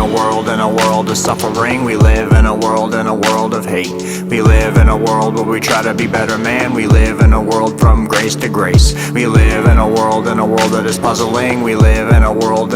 in a world of suffering. We live in a world of hate. We live in a world where we try to be better, man. We live in a world from grace to grace. We live in a world that is puzzling. We live in a world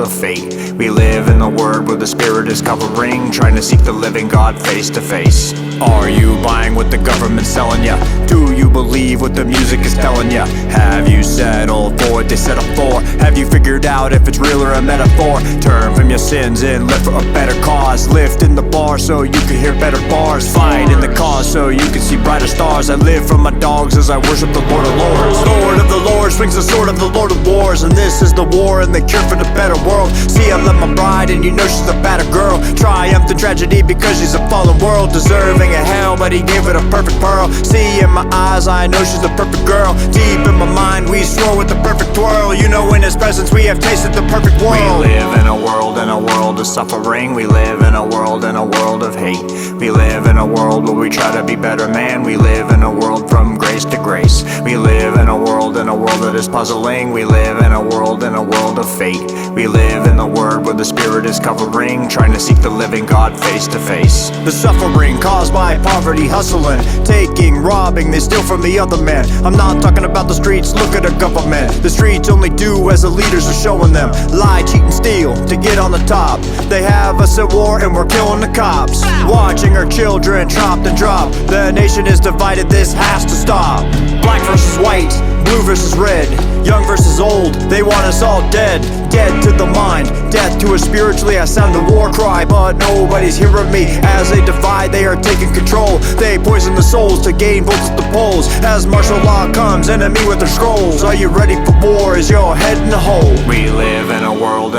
of fate. We live in the word where the spirit is covering, trying to seek the living God face to face. Are you buying what the government's selling ya? Do you believe what the music is telling ya? Have you settled for what they settle for? Have you figured out if it's real or a metaphor? Turn from your sins and live for a better cause. Lift in the bar so you can hear better bars. Fight in the cause so you can see brighter stars. I live for my dogs as I worship the Lord of Lords. Lord of the Lords swings the sword of the Lord of Wars, and this is the war and the cure for the better world. See, I love my bride and you know she's a better girl. Triumphed in tragedy because she's a fallen world, deserving of hell, but he gave it a perfect pearl. See, in my eyes I know she's the perfect girl. Deep in my mind we swirl with the perfect twirl. You know in his presence we have tasted the perfect world. We live in a world of suffering. We live in a world of hate. We live in a world where we try to be better, man. We live in a world from grace to grace. We live in a world that is puzzling. We live in a world of fate. We live in the word where the spirit is covering, trying to seek the living God face to face. The suffering caused by poverty, hustling, taking, robbing, they steal from the other man. I'm not talking about the streets, look at the government. The streets only do as the leaders are showing them. Lie, cheat and steal to get on the top. They have us at war and we're killing the cops. Watching our children chopped and dropped. The nation is divided, this has to stop. Black versus white, blue versus red, young versus old, they want us all dead. Dead to the mind, death to us spiritually. I sound a war cry, but nobody's hearing me. As they divide, they are taking control. They poison the souls to gain votes at the polls. As martial law comes, enemy with their scrolls. Are you ready for war? Is your head in the hole? We live in a world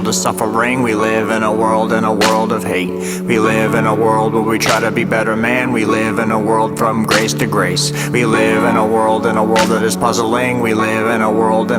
of suffering. We live in a world of hate. We live in a world where we try to be better, man. We live in a world from grace to grace. We live in a world that is puzzling. We live in a world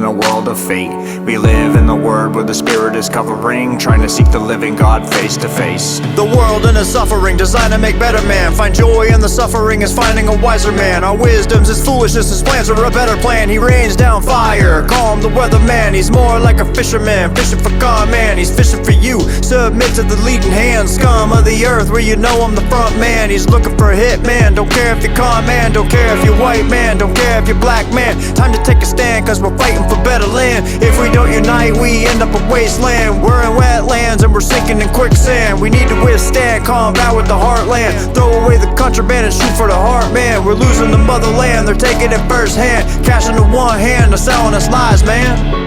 of fate. We live in the word where the spirit is covering, trying to seek the living God face to face. The world in a suffering, designed to make better man. Find joy in the suffering is finding a wiser man. Our wisdom's his foolishness, his plans are a better plan. He rains down fire, calm the weatherman. He's more like a fisherman, fishing for God, man. He's fishing for you, submit to the leading hand. Scum of the earth where you know I'm the front man. He's looking for a hit man, don't care if you're con man, don't care if you're white man, don't care if you're black man. Time to take a stand, cause we're fighting for better land. If we don't unite, we end up a wasteland. We're in wetlands and we're sinking in quicksand. We need to withstand, combat with the heartland. Throw away the contraband and shoot for the heart, man. We're losing the motherland, they're taking it first hand. Cash into one hand, they're selling us lies, man.